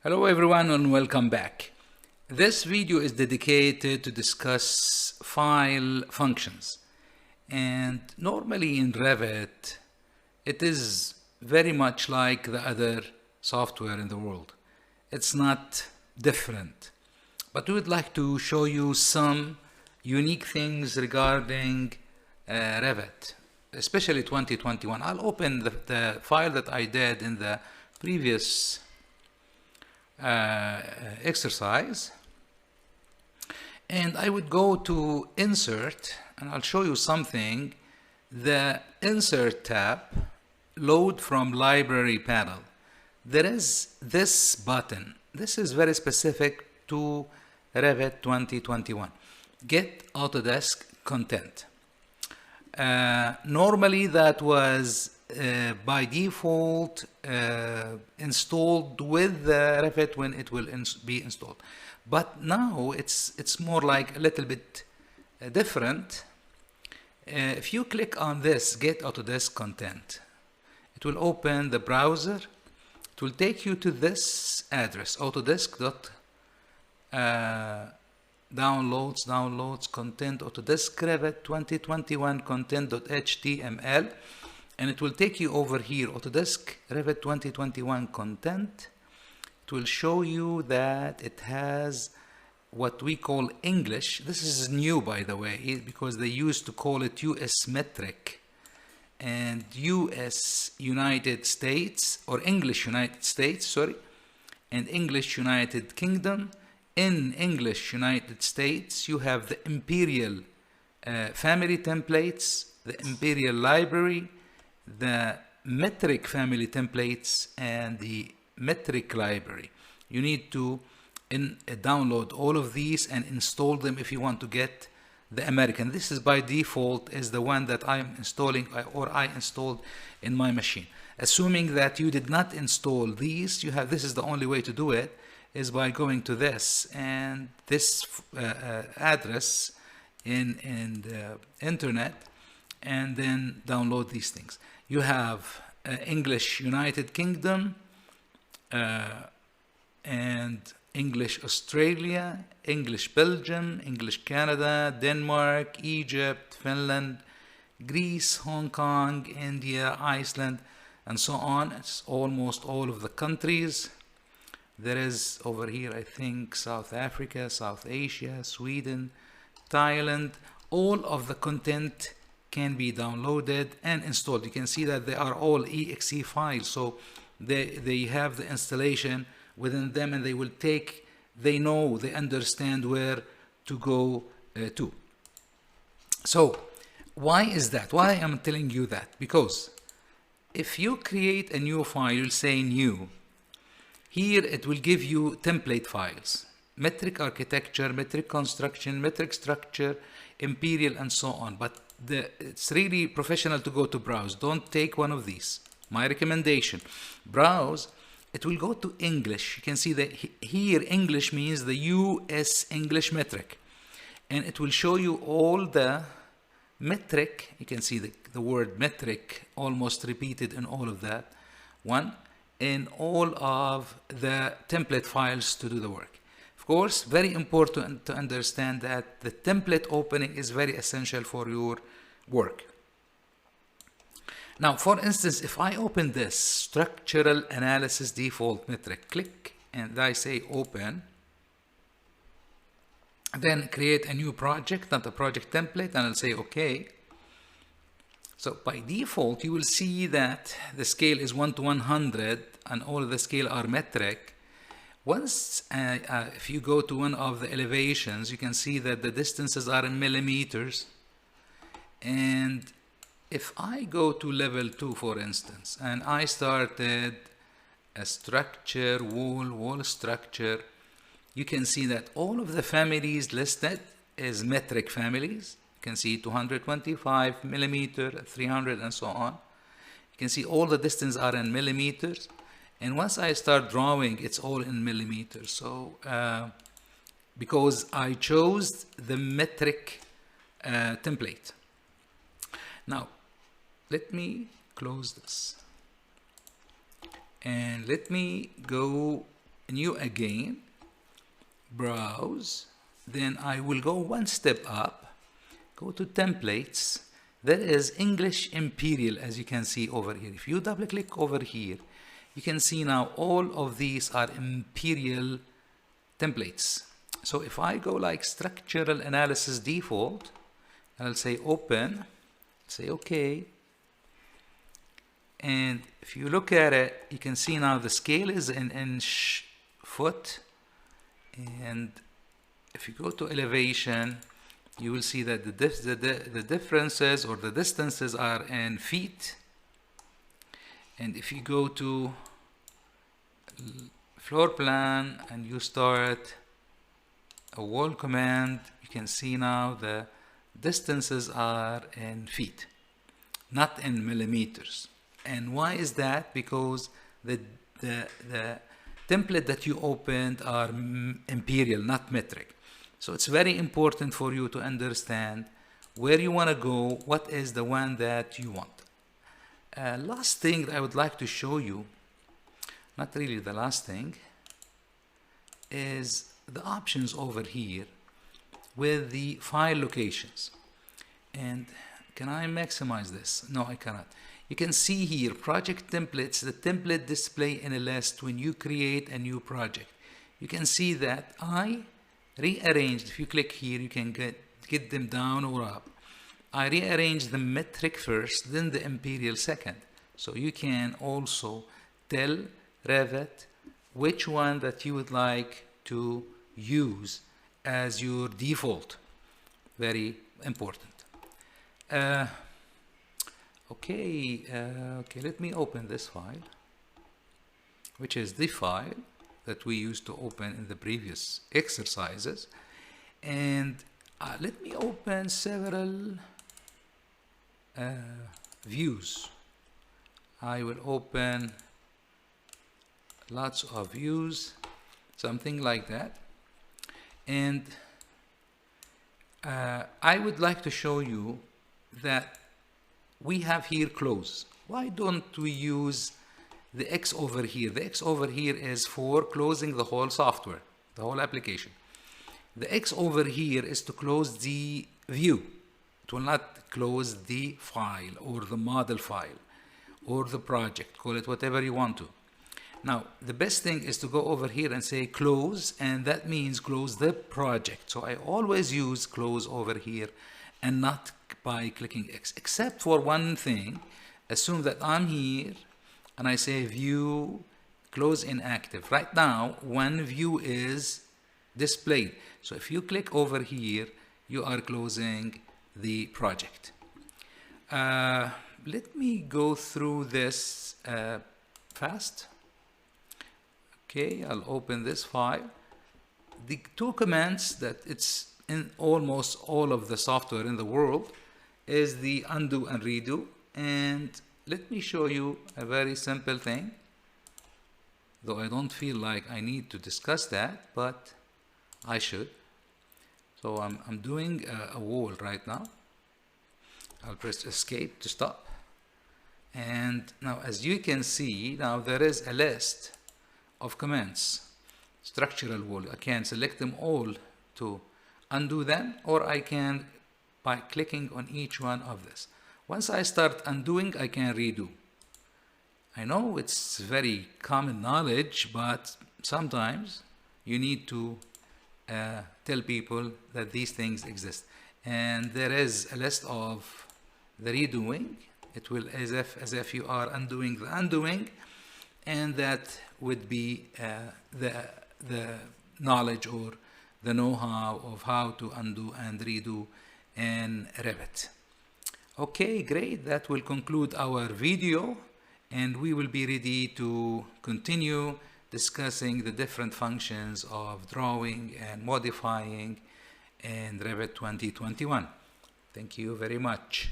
Hello everyone and welcome back. This video is dedicated to discuss file functions. And normally in Revit, it is very much like the other software in the world. It's not different. But we would like to show you some unique things regarding Revit, especially 2021. I'll open the file that I did in the previous exercise, and I would go to insert, and I'll show you something. The insert tab, load from library panel, there is this button. This is very specific to Revit 2021. Get Autodesk content. Normally that was by default installed with the Revit when it will be installed, but now it's more like a little bit different. If you click on this Get Autodesk Content, it will open the browser. It will take you to this address, downloads content, Autodesk Revit 2021 content.html. And it will take you over here, Autodesk Revit 2021 content. It will show you that it has what we call English. This is new, by the way, because they used to call it US metric and US United States, or English United States, sorry, and English United Kingdom. In English United States, you have the Imperial family templates, the Imperial library, the metric family templates, and the metric library. You need to download all of these and install them if you want to get the American. This is by default is the one that I'm installing, or I installed in my machine. Assuming that you did not install these, you have, this is the only way to do it, is by going to this and this address in the internet, and then download these things. You have English United Kingdom and English Australia, English Belgium, English Canada, Denmark, Egypt, Finland, Greece, Hong Kong, India, Iceland, and so on. It's almost all of the countries. There is over here, I think, South Africa, South Asia, Sweden, Thailand. All of the content can be downloaded and installed. You can see that they are all exe files, so they have the installation within them, and they will take, they know, they understand where to go to. So why is that? Why am I telling you that? Because if you create a new file, you'll say new. Here it will give you template files, metric architecture, metric construction, metric structure, imperial, and so on. But it's really professional to go to browse. Don't take one of these. My recommendation, browse. It will go to English. You can see that here English means the US English metric, and it will show you all the metric. You can see the word metric almost repeated in all of that one, in all of the template files to do the work. Of course, very important to understand that the template opening is very essential for your work. Now, for instance, if I open this structural analysis default metric, click, and I say open, then create a new project, not a project template, and I'll say okay. So by default, you will see that the scale is 1 to 100, and all of the scale are metric. Once, if you go to one of the elevations, you can see that the distances are in millimeters. And if I go to level 2, for instance, and I started a structure, wall structure, you can see that all of the families listed is metric families. You can see 225 millimeter, 300, and so on. You can see all the distance are in millimeters. And once I start drawing, it's all in millimeters. So, because I chose the metric template. Now, let me close this. And let me go new again, browse, then I will go one step up, go to templates. There is English Imperial, as you can see over here. If you double click over here, you can see now all of these are Imperial templates. So if I go like structural analysis default, I'll say open, say okay. And if you look at it, you can see now the scale is in inch foot. And if you go to elevation, you will see that the differences or the distances are in feet. And if you go to floor plan and you start a wall command, you can see now the distances are in feet, not in millimeters. And why is that? Because the template that you opened are imperial, not metric. So it's very important for you to understand where you want to go, what is the one that you want. Last thing that I would like to show you, not really the last thing, is the options over here with the file locations. And can I maximize this? No, I cannot. You can see here project templates, the template display in a list when you create a new project. You can see that I rearranged. If you click here, you can get them down or up. I rearranged the metric first, then the imperial second. So you can also tell Revit which one that you would like to use as your default. Very important. Okay, let me open this file, which is the file that we used to open in the previous exercises. And let me open several views. I will open lots of views, something like that. And I would like to show you that we have here close. Why don't we use the X over here? The X over here is for closing the whole software, the whole application. The X over here is to close the view. It will not close the file or the model file or the project. Call it whatever you want to. Now, the best thing is to go over here and say close, and that means close the project. So I always use close over here and not by clicking X, except for one thing. Assume that I'm here and I say view close inactive. Right now, one view is displayed. So if you click over here, you are closing the project. Let me go through this fast. Okay, I'll open this file. The two commands that it's in almost all of the software in the world is the undo and redo. And let me show you a very simple thing, though I don't feel like I need to discuss that, but I should. So I'm doing a wall right now. I'll press escape to stop. And now, as you can see, now there is a list of commands. Structural wall, I can select them all to undo them, or I can by clicking on each one of this. Once I start undoing, I can redo. I know it's very common knowledge, but sometimes you need to tell people that these things exist. And there is a list of the redoing. It will as if you are undoing the undoing, and that would be the knowledge or the know-how of how to undo and redo in Revit. Okay, great. That will conclude our video, and we will be ready to continue discussing the different functions of drawing and modifying in Revit 2021. Thank you very much.